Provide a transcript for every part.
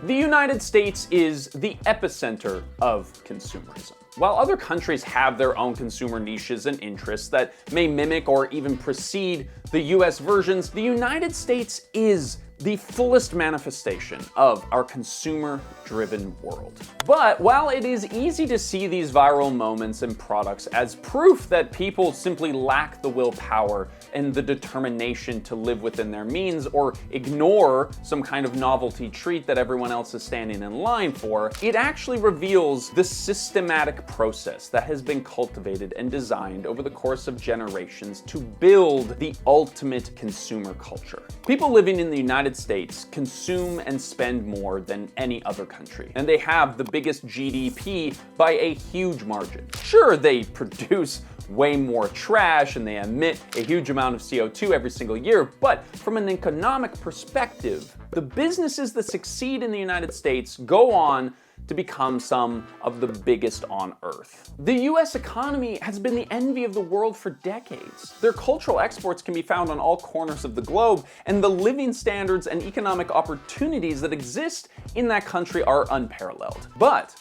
The United States is the epicenter of consumerism. While other countries have their own consumer niches and interests that may mimic or even precede the US versions, the United States is the fullest manifestation of our consumer-driven world. But while it is easy to see these viral moments and products as proof that people simply lack the willpower and the determination to live within their means or ignore some kind of novelty treat that everyone else is standing in line for, it actually reveals the systematic process that has been cultivated and designed over the course of generations to build the ultimate consumer culture. People living in the United States consume and spend more than any other country, and they have the biggest GDP by a huge margin. Sure, they produce way more trash and they emit a huge amount of CO2 every single year, but from an economic perspective, the businesses that succeed in the United States go on to become some of the biggest on earth. The US economy has been the envy of the world for decades. Their cultural exports can be found on all corners of the globe, and the living standards and economic opportunities that exist in that country are unparalleled. But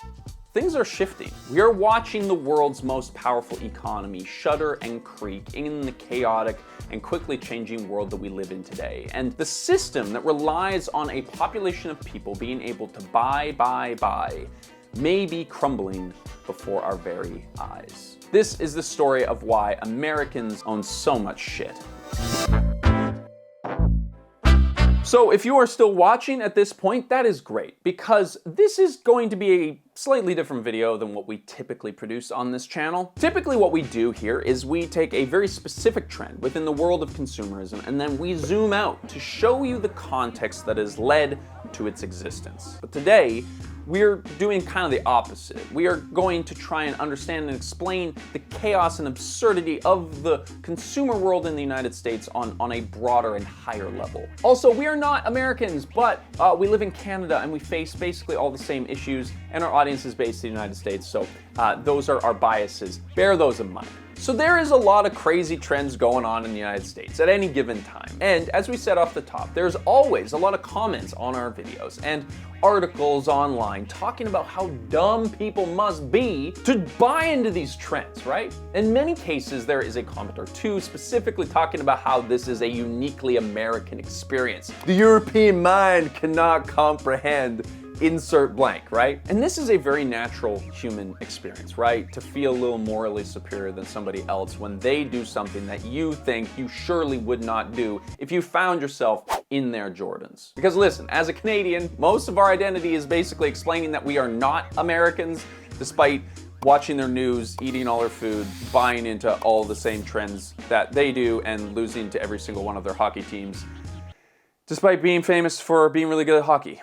things are shifting. We are watching the world's most powerful economy shudder and creak in the chaotic and quickly changing world that we live in today. And the system that relies on a population of people being able to buy may be crumbling before our very eyes. This is the story of why Americans own so much shit. So if you are still watching at this point, that is great, because this is going to be a slightly different video than what we typically produce on this channel. Typically what we do here is we take a very specific trend within the world of consumerism and then we zoom out to show you the context that has led to its existence. But today, we're doing kind of the opposite. We are going to try and understand and explain the chaos and absurdity of the consumer world in the United States on a broader and higher level. Also, we are not Americans, but we live in Canada and we face basically all the same issues, and our audience is based in the United States, so those are our biases. Bear those in mind. So there is a lot of crazy trends going on in the United States at any given time. And as we said off the top, there's always a lot of comments on our videos and articles online talking about how dumb people must be to buy into these trends, right? In many cases, there is a comment or two specifically talking about how this is a uniquely American experience. The European mind cannot comprehend insert blank, right? And this is a very natural human experience, right? To feel a little morally superior than somebody else when they do something that you think you surely would not do if you found yourself in their Jordans. Because listen, as a Canadian, most of our identity is basically explaining that we are not Americans, despite watching their news, eating all their food, buying into all the same trends that they do, and losing to every single one of their hockey teams, despite being famous for being really good at hockey.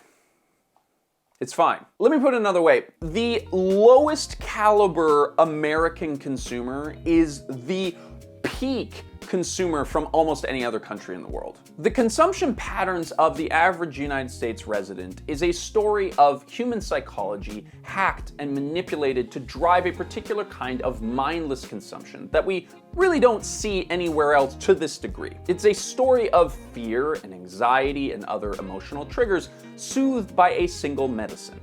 It's fine. Let me put it another way. The lowest caliber American consumer is the peak consumer from almost any other country in the world. The consumption patterns of the average United States resident is a story of human psychology hacked and manipulated to drive a particular kind of mindless consumption that we really don't see anywhere else to this degree. It's a story of fear and anxiety and other emotional triggers soothed by a single medicine: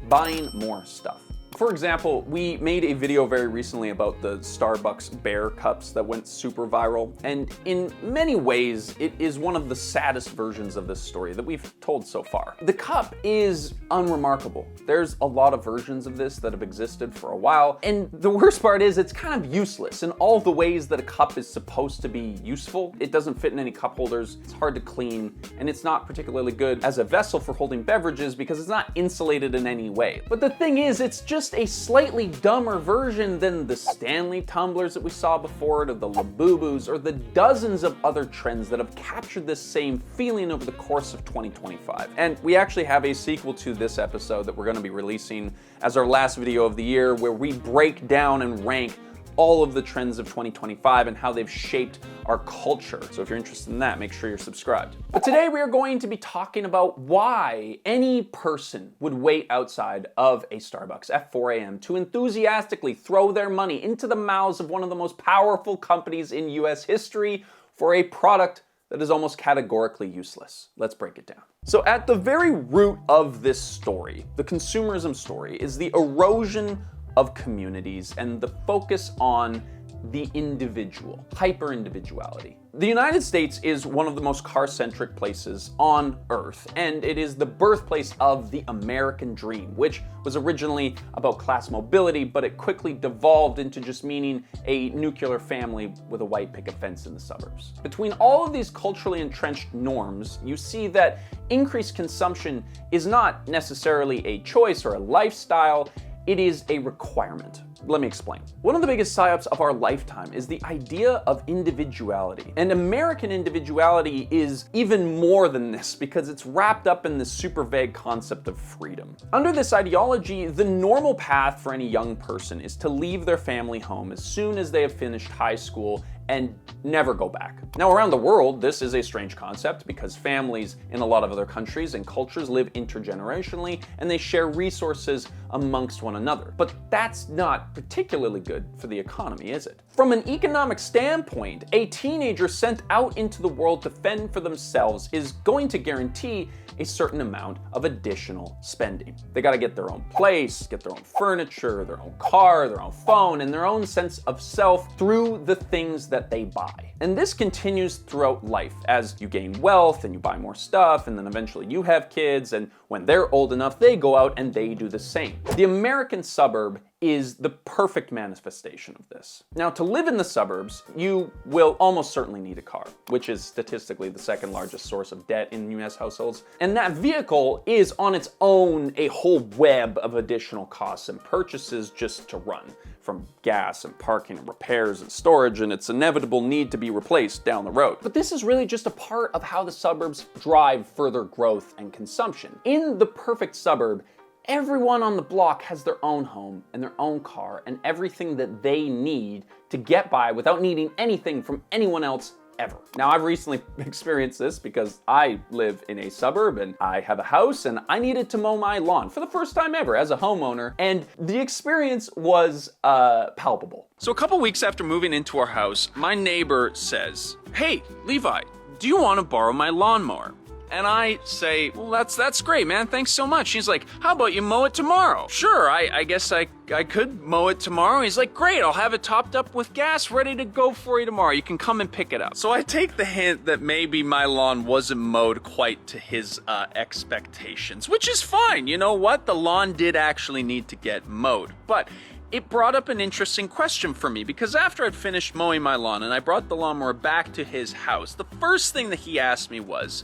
buying more stuff. For example, we made a video very recently about the Starbucks bear cups that went super viral, and in many ways, it is one of the saddest versions of this story that we've told so far. The cup is unremarkable. There's a lot of versions of this that have existed for a while, and the worst part is it's kind of useless in all the ways that a cup is supposed to be useful. It doesn't fit in any cup holders, it's hard to clean, and it's not particularly good as a vessel for holding beverages because it's not insulated in any way. But the thing is, it's just a slightly dumber version than the Stanley tumblers that we saw before, or the Labubus, or the dozens of other trends that have captured this same feeling over the course of 2025. And we actually have a sequel to this episode that we're going to be releasing as our last video of the year, where we break down and rank all of the trends of 2025 and how they've shaped our culture. So if you're interested in that, make sure you're subscribed. But today we are going to be talking about why any person would wait outside of a Starbucks at 4 a.m. to enthusiastically throw their money into the mouths of one of the most powerful companies in US history for a product that is almost categorically useless. Let's break it down. So at the very root of this story, the consumerism story, is the erosion of communities and the focus on the individual, hyper-individuality. The United States is one of the most car-centric places on Earth, and it is the birthplace of the American dream, which was originally about class mobility, but it quickly devolved into just meaning a nuclear family with a white picket fence in the suburbs. Between all of these culturally entrenched norms, you see that increased consumption is not necessarily a choice or a lifestyle, it is a requirement. Let me explain. One of the biggest psyops of our lifetime is the idea of individuality. And American individuality is even more than this because it's wrapped up in this super vague concept of freedom. Under this ideology, the normal path for any young person is to leave their family home as soon as they have finished high school and never go back. Now, around the world, this is a strange concept because families in a lot of other countries and cultures live intergenerationally and they share resources amongst one another. But that's not particularly good for the economy, is it? From an economic standpoint, a teenager sent out into the world to fend for themselves is going to guarantee a certain amount of additional spending. They gotta get their own place, get their own furniture, their own car, their own phone, and their own sense of self through the things that they buy. And this continues throughout life as you gain wealth and you buy more stuff, and then eventually you have kids, and when they're old enough, they go out and they do the same. The American suburb is the perfect manifestation of this. Now, to live in the suburbs, you will almost certainly need a car, which is statistically the second largest source of debt in US households. And that vehicle is on its own a whole web of additional costs and purchases just to run, from gas and parking and repairs and storage and its inevitable need to be replaced down the road. But this is really just a part of how the suburbs drive further growth and consumption. In the perfect suburb, everyone on the block has their own home and their own car and everything that they need to get by without needing anything from anyone else ever. Now, I've recently experienced this because I live in a suburb and I have a house and I needed to mow my lawn for the first time ever as a homeowner, and the experience was palpable. So a couple weeks after moving into our house, my neighbor says, "Hey, Levi, do you want to borrow my lawnmower?" And I say, "Well, that's great, man. Thanks so much." He's like, "How about you mow it tomorrow?" "Sure, I guess I could mow it tomorrow." He's like, "Great, I'll have it topped up with gas ready to go for you tomorrow. You can come and pick it up." So I take the hint that maybe my lawn wasn't mowed quite to his expectations, which is fine. You know what? The lawn did actually need to get mowed. But it brought up an interesting question for me because after I'd finished mowing my lawn and I brought the lawnmower back to his house, the first thing that he asked me was,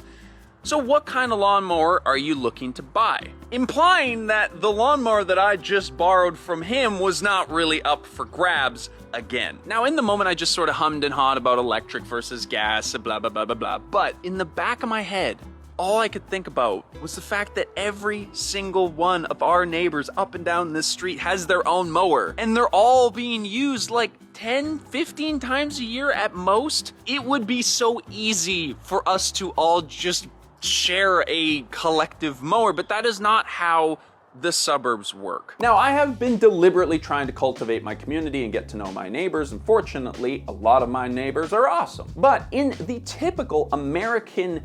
"So what kind of lawnmower are you looking to buy?" Implying that the lawnmower that I just borrowed from him was not really up for grabs again. Now, in the moment, I just sort of hummed and hawed about electric versus gas, blah, blah, blah, blah, blah. But in the back of my head, all I could think about was the fact that every single one of our neighbors up and down this street has their own mower, and they're all being used like 10, 15 times a year at most. It would be so easy for us to all just share a collective mower, but that is not how the suburbs work. Now, I have been deliberately trying to cultivate my community and get to know my neighbors, and fortunately, a lot of my neighbors are awesome. But in the typical American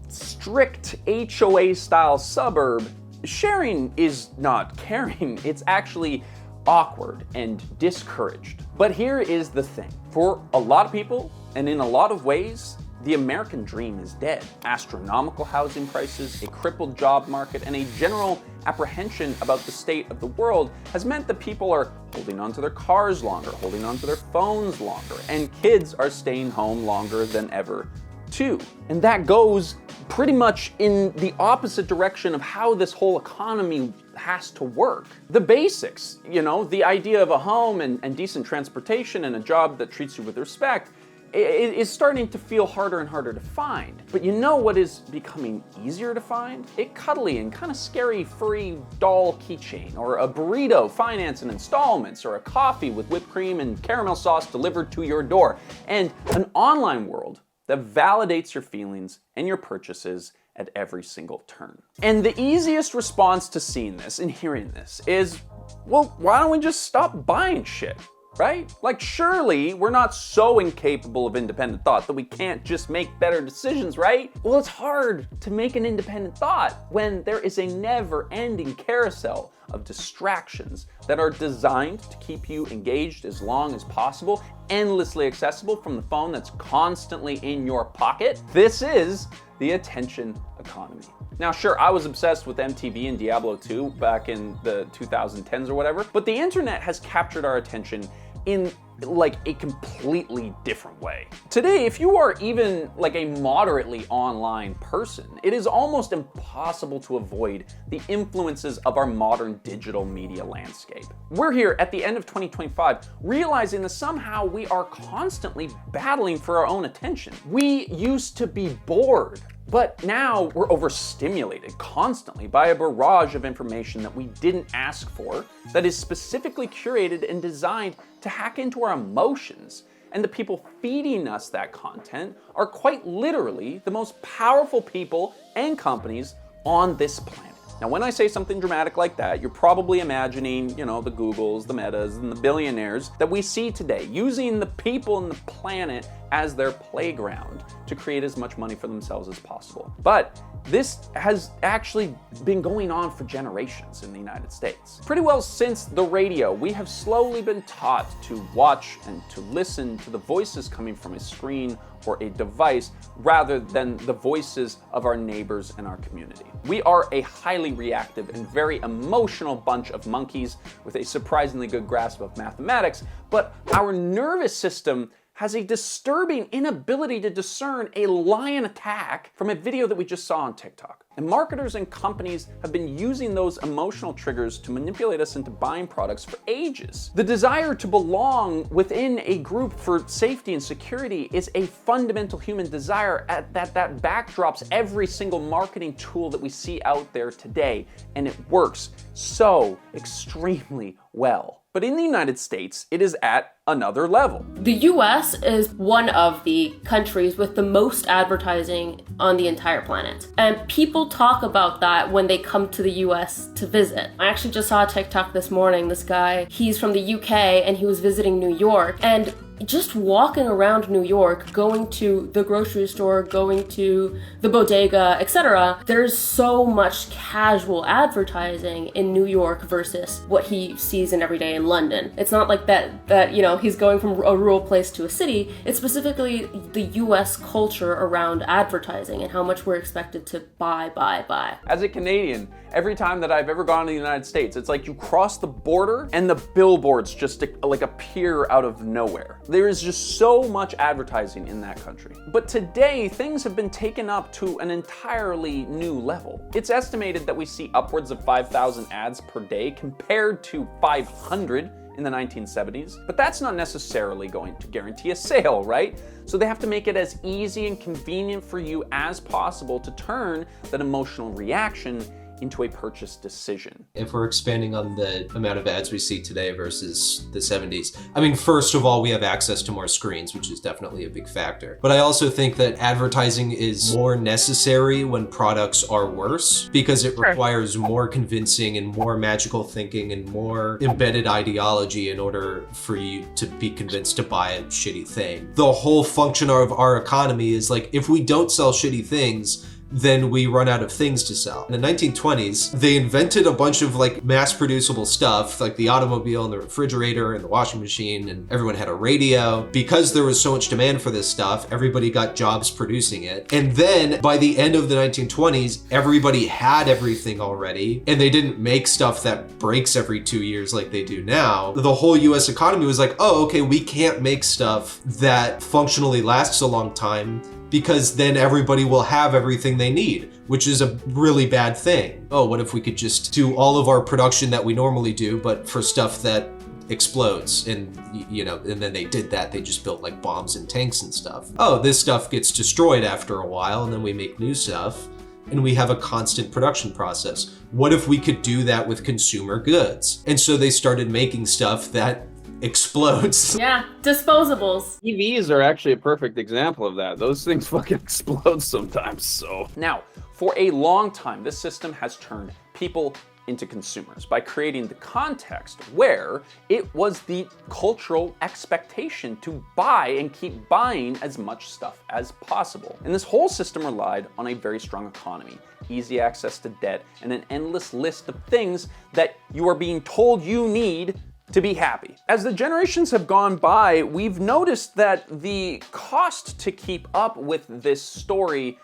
strict HOA style suburb, sharing is not caring, it's actually awkward and discouraged. But here is the thing. For a lot of people, and in a lot of ways, the American dream is dead. Astronomical housing prices, a crippled job market, and a general apprehension about the state of the world has meant that people are holding onto their cars longer, holding onto their phones longer, and kids are staying home longer than ever too. And that goes pretty much in the opposite direction of how this whole economy has to work. The basics, you know, the idea of a home and decent transportation and a job that treats you with respect, it is starting to feel harder and harder to find. But you know what is becoming easier to find? A cuddly and kind of scary furry doll keychain, or a burrito financed in installments, or a coffee with whipped cream and caramel sauce delivered to your door, and an online world that validates your feelings and your purchases at every single turn. And the easiest response to seeing this and hearing this is, well, why don't we just stop buying shit? right? Like, surely we're not so incapable of independent thought that we can't just make better decisions, right? Well, it's hard to make an independent thought when there is a never-ending carousel of distractions that are designed to keep you engaged as long as possible, endlessly accessible from the phone that's constantly in your pocket. This is the attention economy. Now, sure, I was obsessed with MTV and Diablo 2 back in the 2010s or whatever, but the internet has captured our attention in like a completely different way. Today, if you are even like a moderately online person, it is almost impossible to avoid the influences of our modern digital media landscape. We're here at the end of 2025 realizing that somehow we are constantly battling for our own attention. We used to be bored, but now we're overstimulated constantly by a barrage of information that we didn't ask for, that is specifically curated and designed to hack into our emotions. And the people feeding us that content are quite literally the most powerful people and companies on this planet. Now, when I say something dramatic like that, you're probably imagining, you know, the Googles, the Metas, and the billionaires that we see today, using the people and the planet as their playground to create as much money for themselves as possible. But this has actually been going on for generations in the United States. Pretty well since the radio, we have slowly been taught to watch and to listen to the voices coming from a screen or a device rather than the voices of our neighbors and our community. We are a highly reactive and very emotional bunch of monkeys with a surprisingly good grasp of mathematics, but our nervous system has a disturbing inability to discern a lion attack from a video that we just saw on TikTok. And marketers and companies have been using those emotional triggers to manipulate us into buying products for ages. The desire to belong within a group for safety and security is a fundamental human desire that backdrops every single marketing tool that we see out there today, and it works so extremely well. But in the United States, it is at another level. The US is one of the countries with the most advertising on the entire planet. And people talk about that when they come to the US to visit. I actually just saw a TikTok this morning. This guy, he's from the UK and he was visiting New York. And just walking around New York, going to the grocery store, going to the bodega, etc., there's so much casual advertising in New York versus what he sees in every day in London. It's not like that you know, he's going from a rural place to a city. It's specifically the US culture around advertising and how much we're expected to buy. As a Canadian, every time that I've ever gone to the United States, it's like you cross the border and the billboards just like appear out of nowhere. There is just so much advertising in that country. But today, things have been taken up to an entirely new level. It's estimated that we see upwards of 5,000 ads per day compared to 500 in the 1970s, but that's not necessarily going to guarantee a sale, right? So they have to make it as easy and convenient for you as possible to turn that emotional reaction into a purchase decision. If we're expanding on the amount of ads we see today versus the 70s, I mean, first of all, we have access to more screens, which is definitely a big factor. But I also think that advertising is more necessary when products are worse because it requires more convincing and more magical thinking and more embedded ideology in order for you to be convinced to buy a shitty thing. The whole function of our economy is like, if we don't sell shitty things, then we run out of things to sell. In the 1920s, they invented a bunch of like mass producible stuff, like the automobile and the refrigerator and the washing machine, and everyone had a radio. Because there was so much demand for this stuff, everybody got jobs producing it. And then by the end of the 1920s, everybody had everything already, and they didn't make stuff that breaks every 2 years like they do now. The whole US economy was like, oh, okay, we can't make stuff that functionally lasts a long time, because then everybody will have everything they need, which is a really bad thing. Oh, what if we could just do all of our production that we normally do, but for stuff that explodes? And, you know, and then they did that. They just built like bombs and tanks and stuff. Oh, this stuff gets destroyed after a while, and then we make new stuff, and we have a constant production process. What if we could do that with consumer goods? And so they started making stuff that explodes. Yeah, disposables. EVs are actually a perfect example of that. Those things fucking explode sometimes, so. Now, for a long time, this system has turned people into consumers by creating the context where it was the cultural expectation to buy and keep buying as much stuff as possible. And this whole system relied on a very strong economy, easy access to debt, and an endless list of things that you are being told you need to be happy. As the generations have gone by, we've noticed that the cost to keep up with this story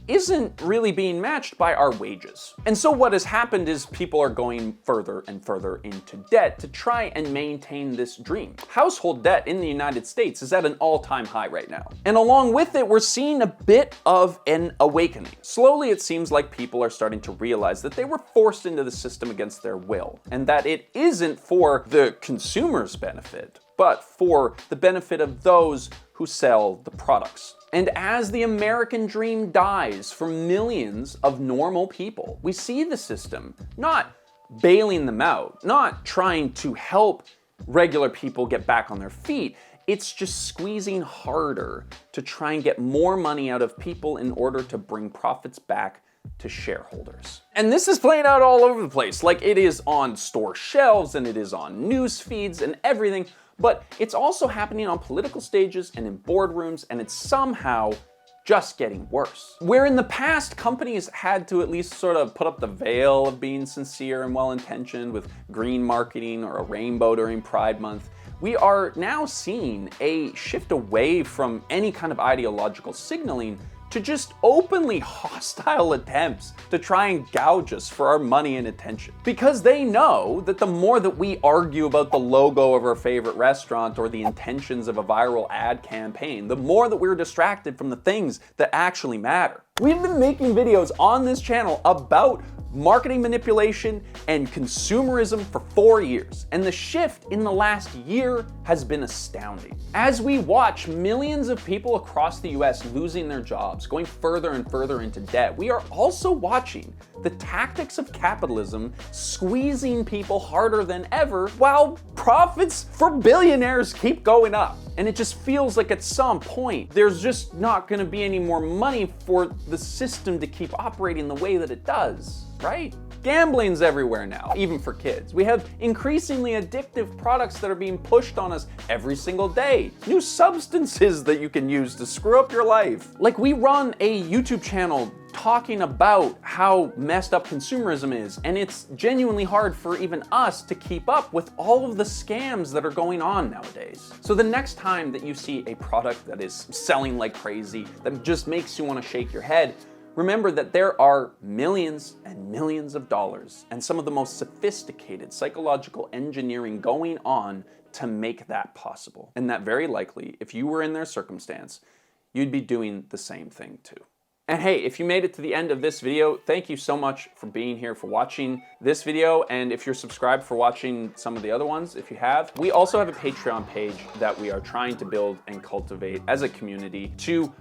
isn't really being matched by our wages. And so what has happened is people are going further and further into debt to try and maintain this dream. Household debt in the United States is at an all-time high right now. And along with it, we're seeing a bit of an awakening. Slowly, it seems like people are starting to realize that they were forced into the system against their will, and that it isn't for the consumer's benefit, but for the benefit of those who sell the products. And as the American dream dies for millions of normal people, we see the system not bailing them out, not trying to help regular people get back on their feet. It's just squeezing harder to try and get more money out of people in order to bring profits back to shareholders. And this is playing out all over the place. Like, it is on store shelves and it is on news feeds and everything, but it's also happening on political stages and in boardrooms, and it's somehow just getting worse. Where in the past, companies had to at least sort of put up the veil of being sincere and well-intentioned with green marketing or a rainbow during Pride Month, we are now seeing a shift away from any kind of ideological signaling to just openly hostile attempts to try and gouge us for our money and attention. Because they know that the more that we argue about the logo of our favorite restaurant or the intentions of a viral ad campaign, the more that we're distracted from the things that actually matter. We've been making videos on this channel about marketing manipulation and consumerism for 4 years, and the shift in the last year has been astounding. As we watch millions of people across the US losing their jobs, going further and further into debt, we are also watching the tactics of capitalism squeezing people harder than ever while profits for billionaires keep going up. And it just feels like at some point, there's just not gonna be any more money for the system to keep operating the way that it does, right? Gambling's everywhere now, even for kids. We have increasingly addictive products that are being pushed on us every single day. New substances that you can use to screw up your life. Like, we run a YouTube channel talking about how messed up consumerism is, and it's genuinely hard for even us to keep up with all of the scams that are going on nowadays. So the next time that you see a product that is selling like crazy, that just makes you want to shake your head, remember that there are millions and millions of dollars and some of the most sophisticated psychological engineering going on to make that possible. And that very likely, if you were in their circumstance, you'd be doing the same thing too. And hey, if you made it to the end of this video, thank you so much for being here, for watching this video, and if you're subscribed, for watching some of the other ones, if you have. We also have a Patreon page that we are trying to build and cultivate as a community to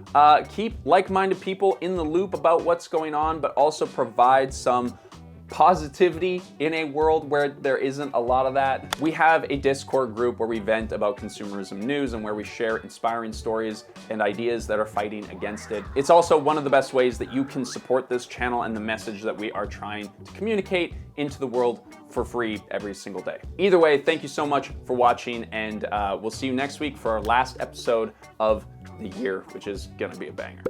keep like-minded people in the loop about what's going on, but also provide some positivity in a world where there isn't a lot of that. We have a Discord group where we vent about consumerism news and where we share inspiring stories and ideas that are fighting against it. It's also one of the best ways that you can support this channel and the message that we are trying to communicate into the world for free every single day. Either way, thank you so much for watching, and we'll see you next week for our last episode of the year, which is gonna be a banger.